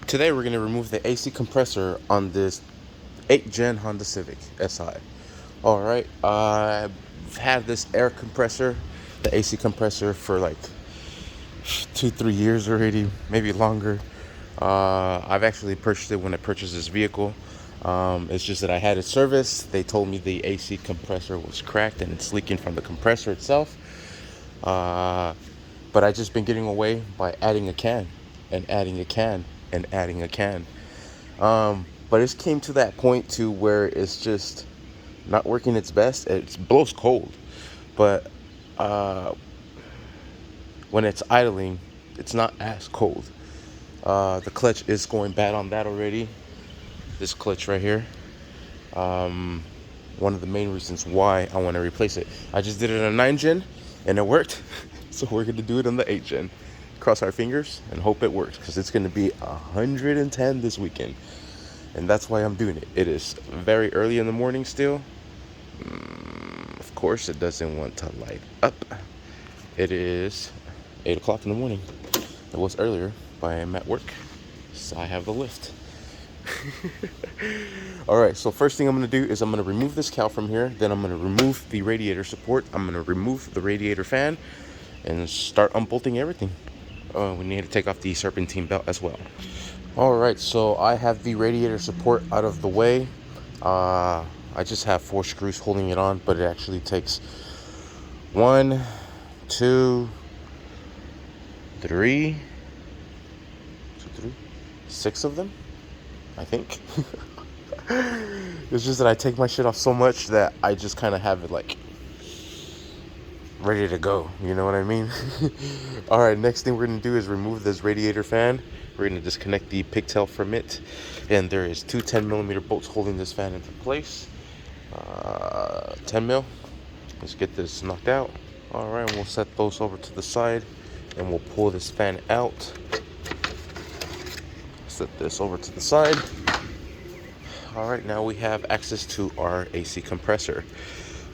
Today we're going to remove the AC compressor on this 8th gen Honda Civic SI. Alright, I've had this air compressor, the AC compressor, for like 2-3 years already, maybe longer. I've actually purchased it when I purchased this vehicle. It's just that I had it serviced. They told me the AC compressor was cracked and it's leaking from the compressor itself. But I just been getting away by adding a can and adding a can and adding a can. But it came to that point to where it's just not working its best. It blows cold, but when it's idling, it's not as cold. The clutch is going bad on that already. This clutch right here. One of the main reasons why I want to replace it. I just did it on a 9 gen and it worked. So we're going to do it on the 8 gen. Cross our fingers and hope it works, because it's going to be 110 this weekend. And that's why I'm doing it. It is very early in the morning still. Of course, it doesn't want to light up. It is 8 o'clock in the morning. It was earlier, but I am at work, so I have the lift. Alright, so first thing I'm going to do is I'm going to remove this cowl from here. Then I'm going to remove the radiator support. I'm going to remove the radiator fan and start unbolting everything. We need to take off the serpentine belt as well. Alright, so I have the radiator support out of the way. I just have 4 screws holding it on, but it actually takes 1, 2, 3, 6 of them, I think. It's just that I take my shit off so much that I just kind of have it like ready to go, you know what I mean? Alright, next thing we're going to do is remove this radiator fan. We're going to disconnect the pigtail from it, and there is 2 10mm bolts holding this fan into place. 10 mil. Let's get this knocked out. Alright, we'll set those over to the side and we'll pull this fan out. Set this over to the side. Alright, now we have access to our AC compressor.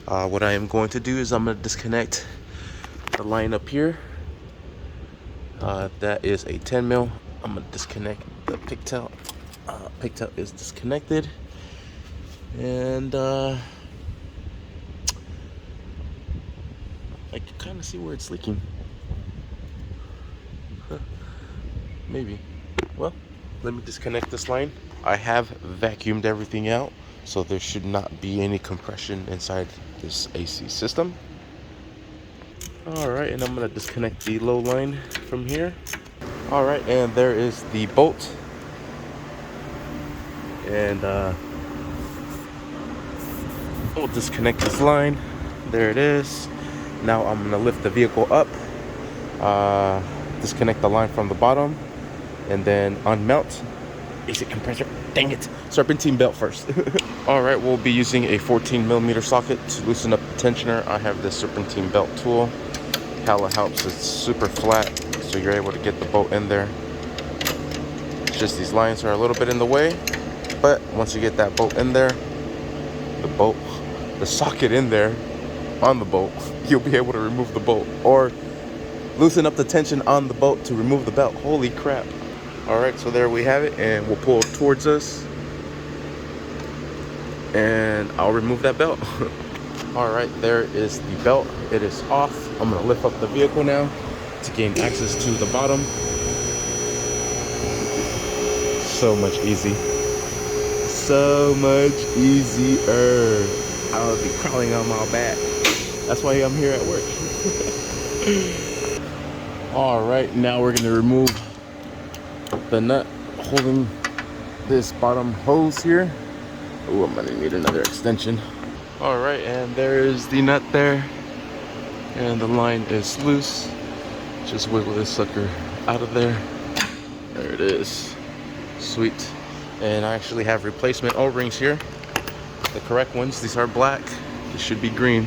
What I am going to do is I'm going to disconnect the line up here. That is a 10 mil. I'm going to disconnect the pigtail. Pigtail is disconnected. And I can kind of see where it's leaking. Maybe. Well, let me disconnect this line. I have vacuumed everything out, so there should not be any compression inside this AC system. Alright, and I'm going to disconnect the low line from here. Alright, and there is the bolt. And we'll disconnect this line. There it is. Now I'm going to lift the vehicle up, disconnect the line from the bottom, and then unmount AC compressor. Dang it, serpentine belt first. Alright, we'll be using a 14mm socket to loosen up the tensioner. I have this serpentine belt tool. Hella helps. It's super flat, so you're able to get the bolt in there. It's just these lines are a little bit in the way, but once you get that bolt in there, the socket in there on the bolt, you'll be able to remove the bolt or loosen up the tension on the bolt to remove the belt. Holy crap. Alright, so there we have it, and we'll pull it towards us and I'll remove that belt. Alright, there is the belt. It is off. I'm going to lift up the vehicle now to gain access to the bottom. So much easy. So much easier. I'll be crawling on my back. That's why I'm here at work. Alright, now we're going to remove the nut holding this bottom hose here. Oh, I'm going to need another extension. Alright, and there's the nut there. And the line is loose. Just wiggle this sucker out of there. There it is. Sweet. And I actually have replacement O-rings here. The correct ones. These are black. They should be green.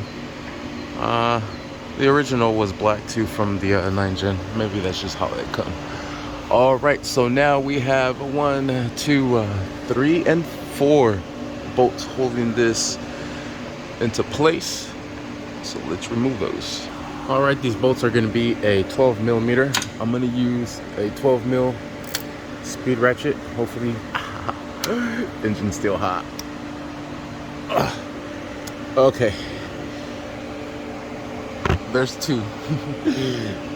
The original was black too from the 9 gen. Maybe that's just how they come. Alright, so now we have 1, 2, 3, and 4 bolts holding this into place. So let's remove those. Alright, these bolts are going to be a 12mm. I'm going to use a 12mm speed ratchet. Hopefully, engine's still hot. Okay. There's two.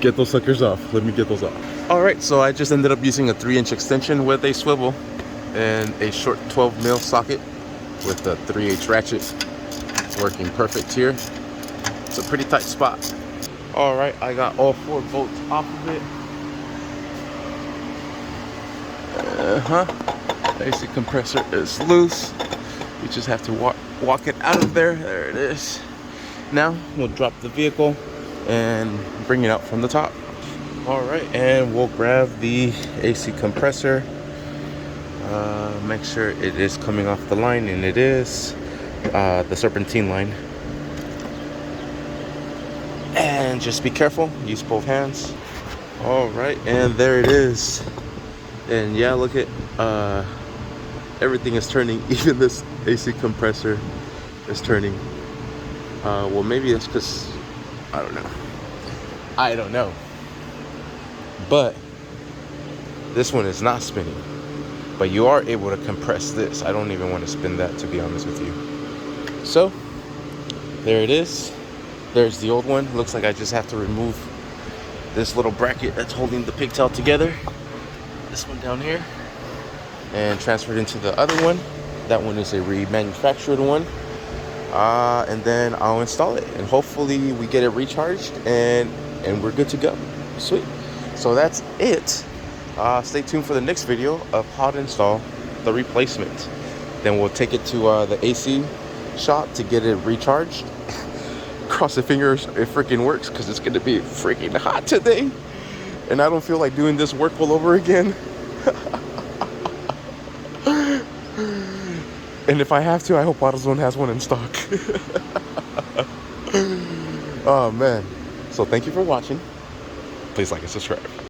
Get those suckers off. Let me get those off. All right, so I just ended up using a 3-inch extension with a swivel and a short 12 mil socket with a 3/8 ratchet. It's working perfect here. It's a pretty tight spot. All right, I got all 4 bolts off of it. The AC compressor is loose. You just have to walk it out of there. There it is. Now we'll drop the vehicle and bring it out from the top. All right, and we'll grab the AC compressor. Make sure it is coming off the line, and it is the serpentine line. And just be careful, use both hands. All right, and there it is. And yeah, look at everything is turning. Even this AC compressor is turning. Well, maybe it's because I don't know, but this one is not spinning, but you are able to compress this. I don't even want to spin that, to be honest with you. So there it is. There's the old one. Looks like I just have to remove this little bracket that's holding the pigtail together, this one down here, and transfer it into the other one. That one is a remanufactured one. And then I'll install it, and hopefully we get it recharged and we're good to go. Sweet. So that's it. Stay tuned for the next video of how to install the replacement. Then we'll take it to the AC shop to get it recharged. Cross the fingers it freaking works, because it's gonna be freaking hot today, and I don't feel like doing this work all over again. And if I have to, I hope AutoZone has one in stock. Oh man. So thank you for watching. Please like and subscribe.